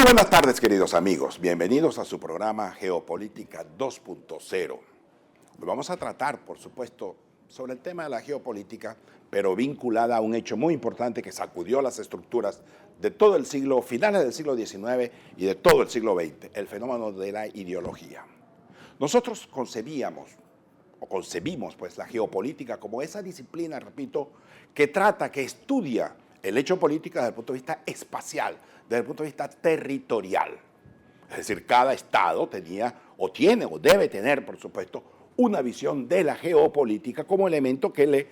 buenas tardes, queridos amigos. Bienvenidos a su programa Geopolítica 2.0. Hoy vamos a tratar, por supuesto, sobre el tema de la geopolítica, pero vinculada a un hecho muy importante que sacudió las estructuras de todo el siglo, finales del siglo XIX y de todo el siglo XX, el fenómeno de la ideología. Nosotros concebimos pues la geopolítica como esa disciplina, repito, que trata, que estudia el hecho político desde el punto de vista espacial, desde el punto de vista territorial. Es decir, cada estado tenía o tiene o debe tener, por supuesto, una visión de la geopolítica como elemento que le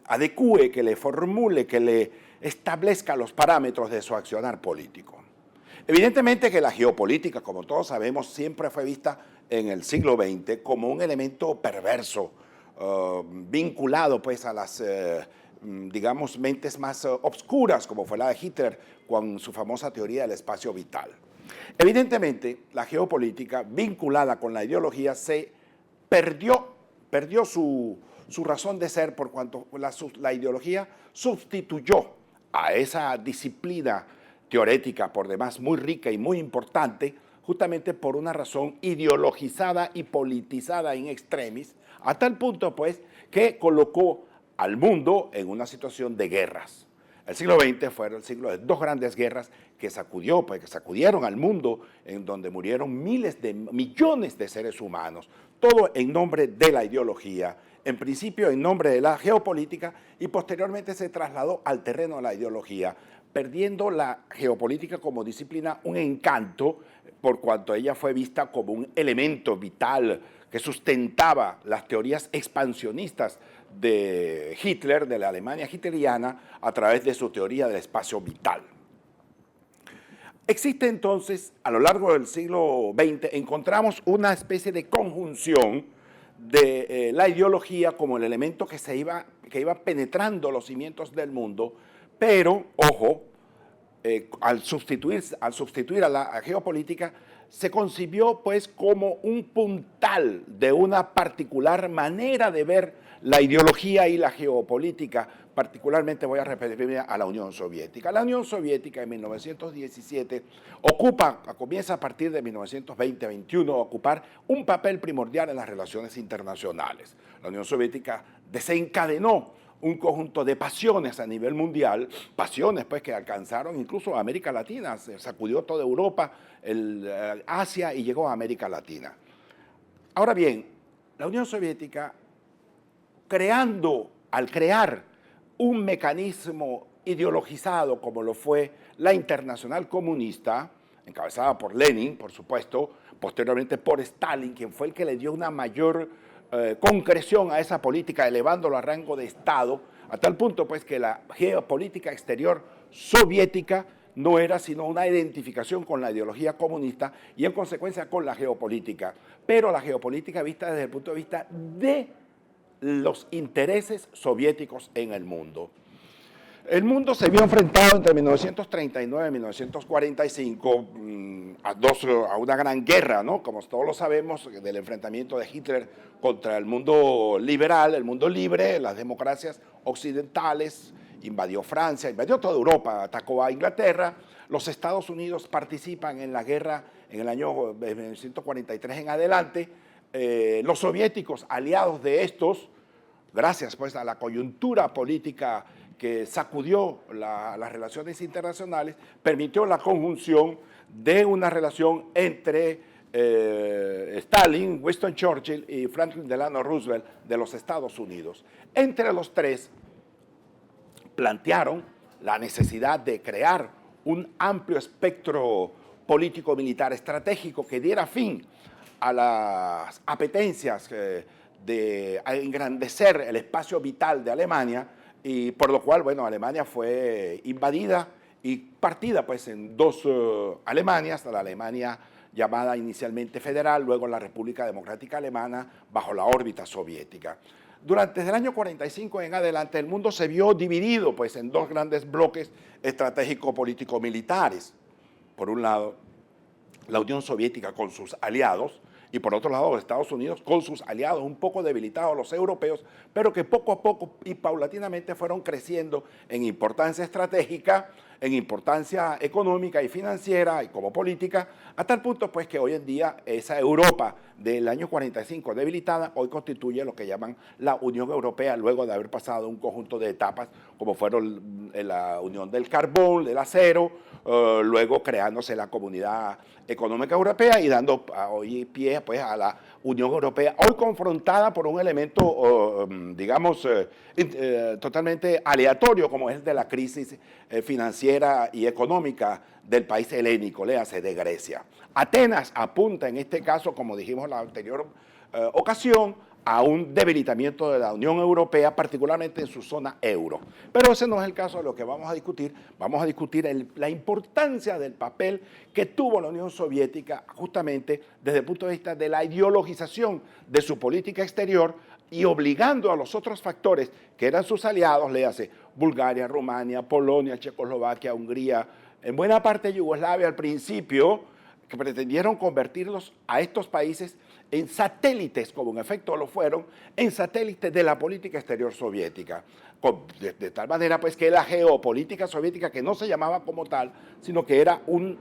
adecúe, que le formule, que le establezca los parámetros de su accionar político. Evidentemente que la geopolítica, como todos sabemos, siempre fue vista en el siglo XX como un elemento perverso, vinculado pues a las digamos, mentes más obscuras, como fue la de Hitler, con su famosa teoría del espacio vital. Evidentemente, la geopolítica vinculada con la ideología se perdió su razón de ser por cuanto la ideología sustituyó a esa disciplina teorética, por demás muy rica y muy importante, justamente por una razón ideologizada y politizada in extremis, a tal punto, pues, que colocó al mundo en una situación de guerras. El siglo XX fue el siglo de dos grandes guerras que sacudieron al mundo, en donde murieron millones de seres humanos, todo en nombre de la ideología, en principio en nombre de la geopolítica, y posteriormente se trasladó al terreno de la ideología, perdiendo la geopolítica como disciplina un encanto, por cuanto ella fue vista como un elemento vital que sustentaba las teorías expansionistas de Hitler, de la Alemania hitleriana, a través de su teoría del espacio vital. Existe entonces, a lo largo del siglo XX, encontramos una especie de conjunción de la ideología como el elemento que iba penetrando los cimientos del mundo, pero, ojo, al sustituir a la geopolítica, se concibió pues como un puntal de una particular manera de ver la ideología y la geopolítica. Particularmente voy a referirme a la Unión Soviética. La Unión Soviética en 1917 comienza a partir de 1920-21 a ocupar un papel primordial en las relaciones internacionales. La Unión Soviética desencadenó un conjunto de pasiones a nivel mundial, pasiones pues que alcanzaron incluso a América Latina, se sacudió toda Europa, Asia y llegó a América Latina. Ahora bien, la Unión Soviética, al crear un mecanismo ideologizado como lo fue la Internacional Comunista, encabezada por Lenin, por supuesto, posteriormente por Stalin, quien fue el que le dio una mayor concreción a esa política, elevándolo a rango de Estado, a tal punto pues que la geopolítica exterior soviética no era sino una identificación con la ideología comunista y en consecuencia con la geopolítica, pero la geopolítica vista desde el punto de vista de los intereses soviéticos en el mundo. El mundo se vio enfrentado entre 1939 y 1945 a una gran guerra, ¿no? Como todos lo sabemos, del enfrentamiento de Hitler contra el mundo liberal, el mundo libre, las democracias occidentales, invadió Francia, invadió toda Europa, atacó a Inglaterra. Los Estados Unidos participan en la guerra en el año 1943 en adelante. Los soviéticos, aliados de estos, gracias pues a la coyuntura política que sacudió las relaciones internacionales, permitió la conjunción de una relación entre Stalin, Winston Churchill y Franklin Delano Roosevelt de los Estados Unidos. Entre los tres plantearon la necesidad de crear un amplio espectro político-militar estratégico que diera fin a las apetencias de engrandecer el espacio vital de Alemania, y por lo cual, bueno, Alemania fue invadida y partida pues en dos Alemanias, la Alemania llamada inicialmente federal, luego la República Democrática Alemana bajo la órbita soviética. Desde el año 45 en adelante el mundo se vio dividido pues en dos grandes bloques estratégico-político-militares. Por un lado, la Unión Soviética con sus aliados, y por otro lado Estados Unidos con sus aliados un poco debilitados, los europeos, pero que poco a poco y paulatinamente fueron creciendo en importancia estratégica en importancia económica y financiera y como política, a tal punto pues que hoy en día esa Europa del año 45 debilitada hoy constituye lo que llaman la Unión Europea, luego de haber pasado un conjunto de etapas como fueron la Unión del Carbón, del acero, luego creándose la Comunidad Económica Europea y dando hoy pie pues a la Unión Europea, hoy confrontada por un elemento, digamos, totalmente aleatorio, como es el de la crisis financiera y económica del país helénico, léase, de Grecia. Atenas apunta en este caso, como dijimos en la anterior ocasión, a un debilitamiento de la Unión Europea, particularmente en su zona euro. Pero ese no es el caso de lo que vamos a discutir. Vamos a discutir la importancia del papel que tuvo la Unión Soviética justamente desde el punto de vista de la ideologización de su política exterior y obligando a los otros factores que eran sus aliados, léase Bulgaria, Rumania, Polonia, Checoslovaquia, Hungría, en buena parte Yugoslavia al principio, que pretendieron convertirlos a estos países en satélites, como en efecto lo fueron, en satélites de la política exterior soviética. De tal manera pues que la geopolítica soviética, que no se llamaba como tal, sino que era un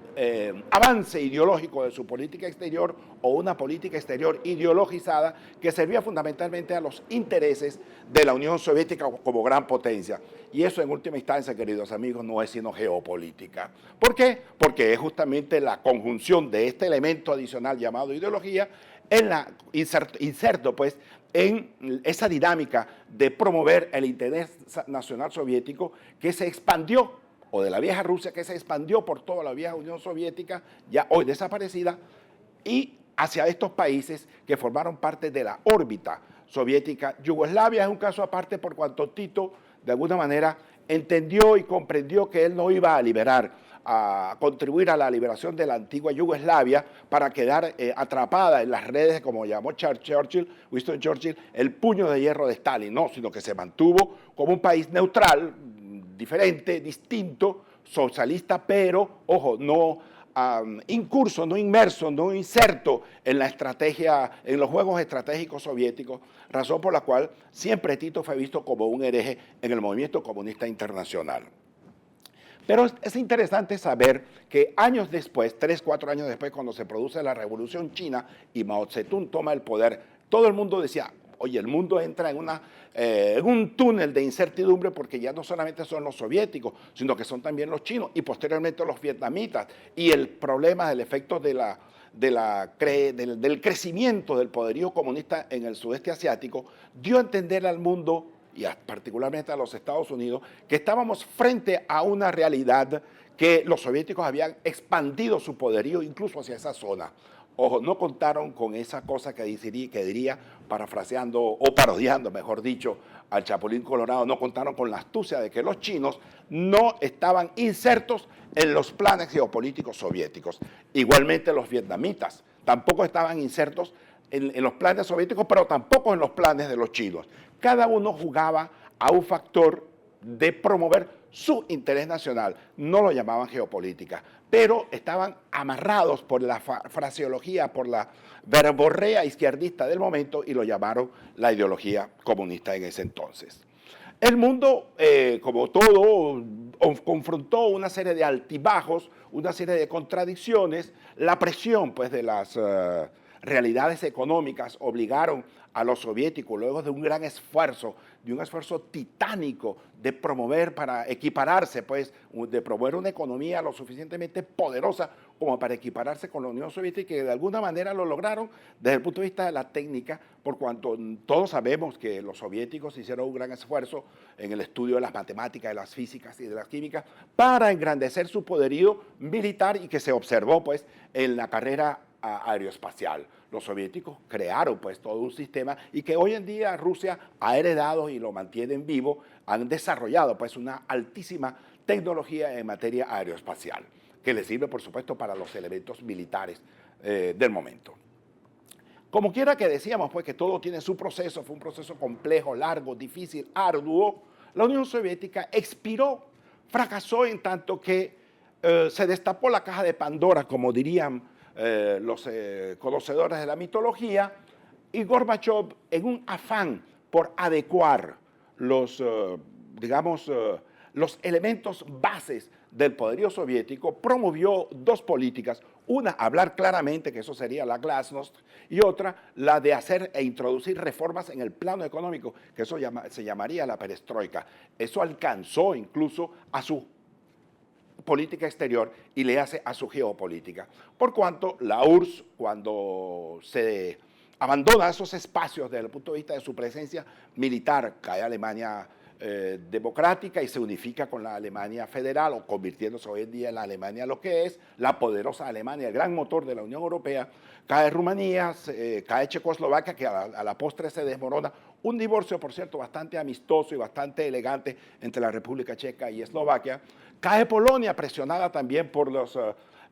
avance ideológico de su política exterior o una política exterior ideologizada que servía fundamentalmente a los intereses de la Unión Soviética como gran potencia. Y eso en última instancia, queridos amigos, no es sino geopolítica. ¿Por qué? Porque es justamente la conjunción de este elemento adicional llamado ideología en la inserto pues en esa dinámica de promover el interés nacional soviético que se expandió, o de la vieja Rusia que se expandió por toda la vieja Unión Soviética, ya hoy desaparecida, y hacia estos países que formaron parte de la órbita soviética. Yugoslavia es un caso aparte por cuanto Tito, de alguna manera, entendió y comprendió que él no iba a liberar, a contribuir a la liberación de la antigua Yugoslavia para quedar atrapada en las redes, como llamó Winston Churchill, el puño de hierro de Stalin, no, sino que se mantuvo como un país neutral, diferente, distinto, socialista, pero, ojo, no incurso, no inmerso, no inserto en la estrategia, en los juegos estratégicos soviéticos, razón por la cual siempre Tito fue visto como un hereje en el movimiento comunista internacional. Pero es interesante saber que años después, 3, 4 años después, cuando se produce la Revolución China y Mao Zedong toma el poder, todo el mundo decía, oye, el mundo entra en un túnel de incertidumbre porque ya no solamente son los soviéticos, sino que son también los chinos y posteriormente los vietnamitas. Y el problema del efecto del crecimiento del poderío comunista en el sudeste asiático dio a entender al mundo y particularmente a los Estados Unidos, que estábamos frente a una realidad que los soviéticos habían expandido su poderío incluso hacia esa zona. Ojo, no contaron con esa cosa que diría, parafraseando o parodiando, mejor dicho, al Chapulín Colorado, no contaron con la astucia de que los chinos no estaban insertos en los planes geopolíticos soviéticos. Igualmente los vietnamitas tampoco estaban insertos en los planes soviéticos, pero tampoco en los planes de los chinos. Cada uno jugaba a un factor de promover su interés nacional. No lo llamaban geopolítica, pero estaban amarrados por la fraseología, por la verborrea izquierdista del momento y lo llamaron la ideología comunista en ese entonces. El mundo, como todo, confrontó una serie de altibajos, una serie de contradicciones, la presión pues, de las realidades económicas obligaron a los soviéticos, luego de un gran esfuerzo, de un esfuerzo titánico de promover para equipararse, pues, de promover una economía lo suficientemente poderosa como para equipararse con la Unión Soviética, y que de alguna manera lo lograron desde el punto de vista de la técnica, por cuanto todos sabemos que los soviéticos hicieron un gran esfuerzo en el estudio de las matemáticas, de las físicas y de las químicas para engrandecer su poderío militar y que se observó, pues, en la carrera aeroespacial. Los soviéticos crearon pues todo un sistema y que hoy en día Rusia ha heredado y lo mantienen vivo, han desarrollado pues una altísima tecnología en materia aeroespacial, que les sirve por supuesto para los elementos militares del momento. Como quiera que decíamos pues que todo tiene su proceso, fue un proceso complejo, largo, difícil, arduo, la Unión Soviética expiró, fracasó en tanto que se destapó la caja de Pandora, como dirían los conocedores de la mitología, y Gorbachev, en un afán por adecuar los, los elementos bases del poderío soviético promovió dos políticas. Una, hablar claramente, que eso sería la glasnost, y otra, la de hacer e introducir reformas en el plano económico, que eso se llamaría la perestroika. Eso alcanzó incluso a su política exterior y le hace a su geopolítica. Por cuanto la URSS, cuando se abandona esos espacios desde el punto de vista de su presencia militar, cae Alemania democrática y se unifica con la Alemania federal, o convirtiéndose hoy en día en la Alemania lo que es, la poderosa Alemania, el gran motor de la Unión Europea. Cae Rumanía, cae Checoslovaquia, que a la postre se desmorona. Un divorcio, por cierto, bastante amistoso y bastante elegante entre la República Checa y Eslovaquia. Cae Polonia, presionada también por los,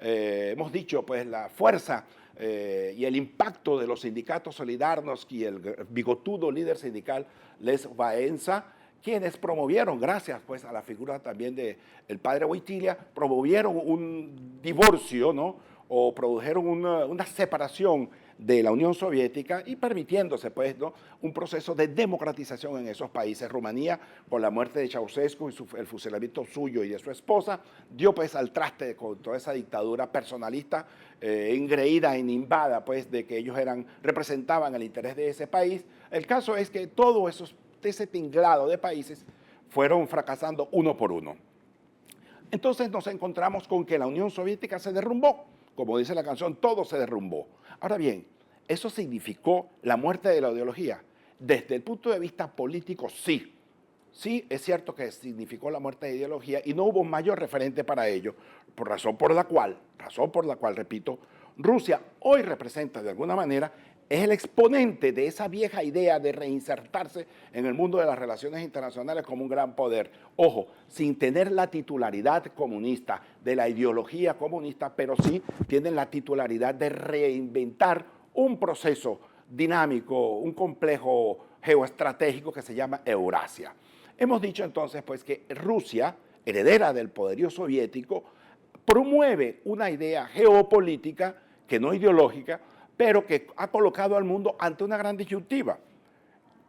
hemos dicho, pues la fuerza y el impacto de los sindicatos Solidarność y el bigotudo líder sindical Lech Wałęsa, quienes promovieron, gracias pues a la figura también del padre Wojtyła, promovieron un divorcio, ¿no? O produjeron una separación de la Unión Soviética y permitiéndose pues, ¿no? un proceso de democratización en esos países. Rumanía, con la muerte de Ceausescu y el fusilamiento suyo y de su esposa, dio pues al traste con toda esa dictadura personalista, engreída, inimbada, pues de que ellos representaban el interés de ese país. El caso es que todos ese tinglado de países fueron fracasando uno por uno. Entonces nos encontramos con que la Unión Soviética se derrumbó. Como dice la canción, todo se derrumbó. Ahora bien, ¿eso significó la muerte de la ideología? Desde el punto de vista político, sí. Sí, es cierto que significó la muerte de la ideología y no hubo mayor referente para ello, razón por la cual, repito, Rusia hoy representa de alguna manera, es el exponente de esa vieja idea de reinsertarse en el mundo de las relaciones internacionales como un gran poder. Ojo, sin tener la titularidad comunista, de la ideología comunista, pero sí tienen la titularidad de reinventar un proceso dinámico, un complejo geoestratégico que se llama Eurasia. Hemos dicho entonces pues que Rusia, heredera del poderío soviético, promueve una idea geopolítica que no ideológica, pero que ha colocado al mundo ante una gran disyuntiva.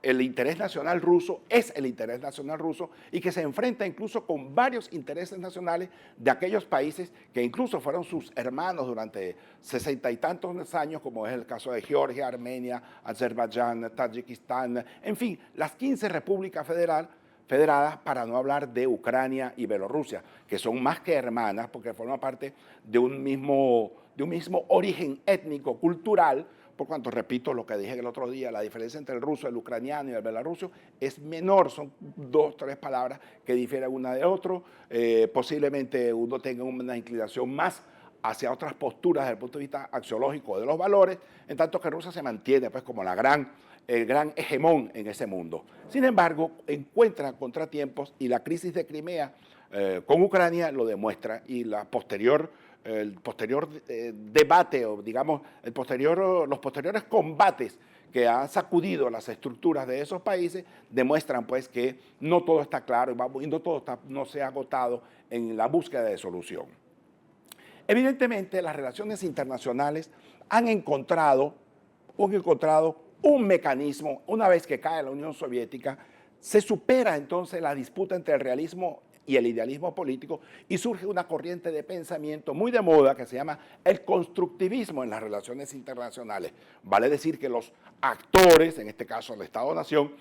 El interés nacional ruso es el interés nacional ruso y que se enfrenta incluso con varios intereses nacionales de aquellos países que incluso fueron sus hermanos durante 60 y tantos años, como es el caso de Georgia, Armenia, Azerbaiyán, Tayikistán, en fin, las 15 repúblicas federadas, para no hablar de Ucrania y Bielorrusia, que son más que hermanas porque forman parte de un mismo origen étnico, cultural, por cuanto, repito lo que dije el otro día, la diferencia entre el ruso, el ucraniano y el bielorruso es menor, son 2 o 3 palabras que difieren una de otro, posiblemente uno tenga una inclinación más hacia otras posturas desde el punto de vista axiológico de los valores, en tanto que Rusia se mantiene pues como el gran hegemón en ese mundo. Sin embargo, encuentra contratiempos y la crisis de Crimea con Ucrania lo demuestra y el posterior debate o digamos los posteriores combates que han sacudido las estructuras de esos países demuestran pues que no todo está claro y no se ha agotado en la búsqueda de solución. Evidentemente las relaciones internacionales han encontrado un mecanismo. Una vez que cae la Unión Soviética, se supera entonces la disputa entre el realismo y el idealismo político y surge una corriente de pensamiento muy de moda que se llama el constructivismo en las relaciones internacionales. Vale decir que los actores, en este caso el Estado-Nación,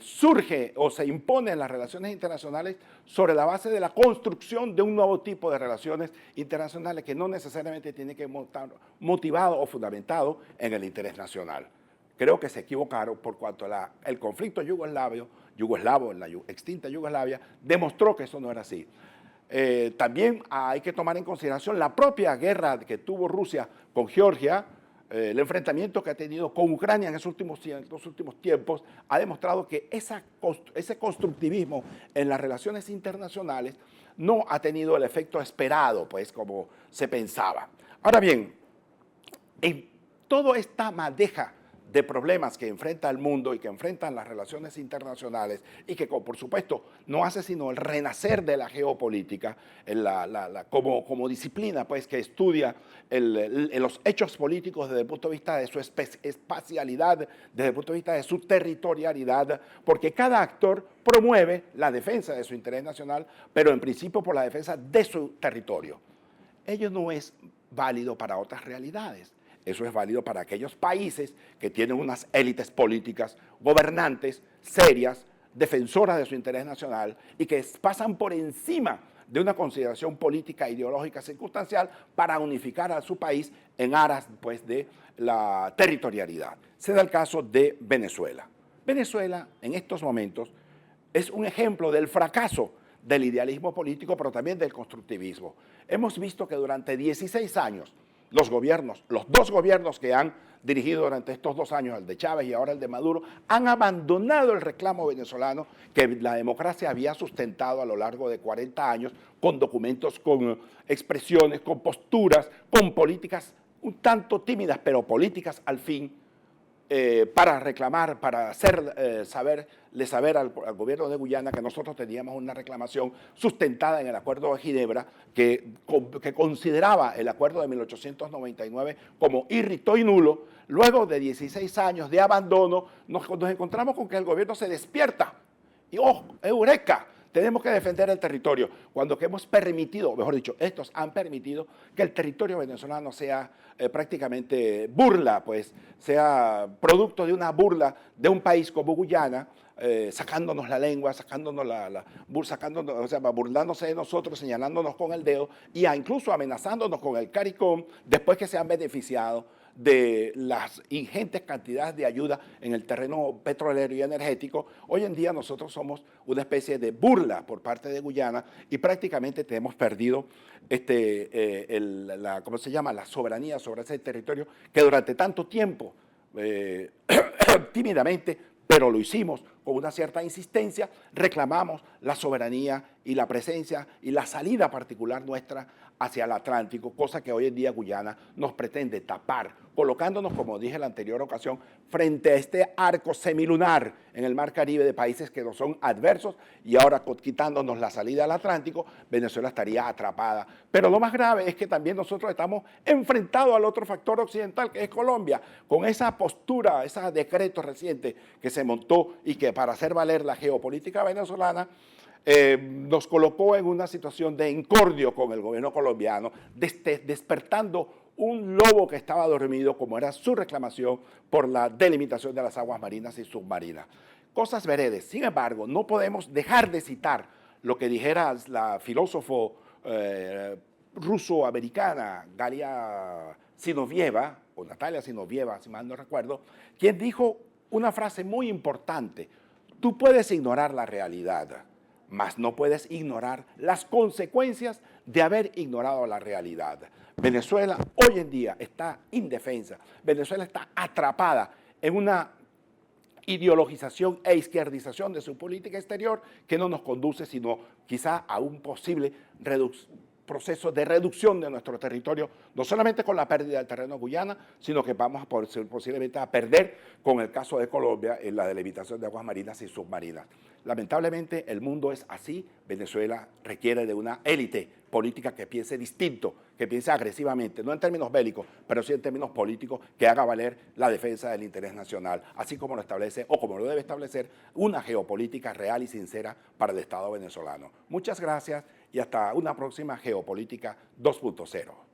surge o se impone en las relaciones internacionales sobre la base de la construcción de un nuevo tipo de relaciones internacionales que no necesariamente tiene que estar motivado o fundamentado en el interés nacional. Creo que se equivocaron por cuanto el conflicto yugoslavo en la extinta Yugoslavia demostró que eso no era así. También hay que tomar en consideración la propia guerra que tuvo Rusia con Georgia, el enfrentamiento que ha tenido con Ucrania en los últimos tiempos, ha demostrado que ese constructivismo en las relaciones internacionales no ha tenido el efecto esperado, pues como se pensaba. Ahora bien, en toda esta madeja de problemas que enfrenta el mundo y que enfrentan las relaciones internacionales y que, por supuesto, no hace sino el renacer de la geopolítica como disciplina pues, que estudia los hechos políticos desde el punto de vista de su espacialidad, desde el punto de vista de su territorialidad, porque cada actor promueve la defensa de su interés nacional, pero en principio por la defensa de su territorio. Ello no es válido para otras realidades. Eso es válido para aquellos países que tienen unas élites políticas, gobernantes, serias, defensoras de su interés nacional y que pasan por encima de una consideración política, ideológica, circunstancial para unificar a su país en aras pues, de la territorialidad. Se da el caso de Venezuela. Venezuela, en estos momentos, es un ejemplo del fracaso del idealismo político, pero también del constructivismo. Hemos visto que durante 16 años, los dos gobiernos que han dirigido durante estos 2 años, el de Chávez y ahora el de Maduro, han abandonado el reclamo venezolano que la democracia había sustentado a lo largo de 40 años con documentos, con expresiones, con posturas, con políticas un tanto tímidas, pero políticas al fin, para reclamar, para hacerle saber al gobierno de Guyana que nosotros teníamos una reclamación sustentada en el Acuerdo de Ginebra que consideraba el Acuerdo de 1899 como irrito y nulo. Luego de 16 años de abandono, nos encontramos con que el gobierno se despierta y ¡oh, eureka! Tenemos que defender el territorio, cuando que hemos permitido, mejor dicho, estos han permitido que el territorio venezolano sea prácticamente burla, pues sea producto de una burla de un país como Guyana, sacándonos la lengua, burlándose de nosotros, señalándonos con el dedo y incluso amenazándonos con el CARICOM después que se han beneficiado de las ingentes cantidades de ayuda en el terreno petrolero y energético. Hoy en día nosotros somos una especie de burla por parte de Guyana y prácticamente tenemos perdido ¿cómo se llama? La soberanía sobre ese territorio que durante tanto tiempo, tímidamente, pero lo hicimos con una cierta insistencia, reclamamos la soberanía y la presencia y la salida particular nuestra hacia el Atlántico, cosa que hoy en día Guyana nos pretende tapar, colocándonos, como dije en la anterior ocasión, frente a este arco semilunar en el Mar Caribe de países que nos son adversos y ahora quitándonos la salida al Atlántico, Venezuela estaría atrapada. Pero lo más grave es que también nosotros estamos enfrentados al otro factor occidental, que es Colombia, con esa postura, ese decreto reciente que se montó y que para hacer valer la geopolítica venezolana, nos colocó en una situación de incordio con el gobierno colombiano, despertando un lobo que estaba dormido, como era su reclamación por la delimitación de las aguas marinas y submarinas. Cosas veredes. Sin embargo, no podemos dejar de citar lo que dijera la filósofo ruso-americana Galia Zinoviev, o Natalia Zinoviev, si mal no recuerdo, quien dijo una frase muy importante: tú puedes ignorar la realidad, mas no puedes ignorar las consecuencias de haber ignorado la realidad. Venezuela hoy en día está indefensa. Venezuela está atrapada en una ideologización e izquierdización de su política exterior que no nos conduce sino quizá a un posible proceso de reducción de nuestro territorio, no solamente con la pérdida del terreno de Guyana, sino que vamos posiblemente a perder, con el caso de Colombia, en la delimitación de aguas marinas y submarinas. Lamentablemente el mundo es así. Venezuela requiere de una élite política que piense distinto, que piense agresivamente, no en términos bélicos, pero sí en términos políticos, que haga valer la defensa del interés nacional, así como lo establece o como lo debe establecer una geopolítica real y sincera para el Estado venezolano. Muchas gracias y hasta una próxima Geopolítica 2.0.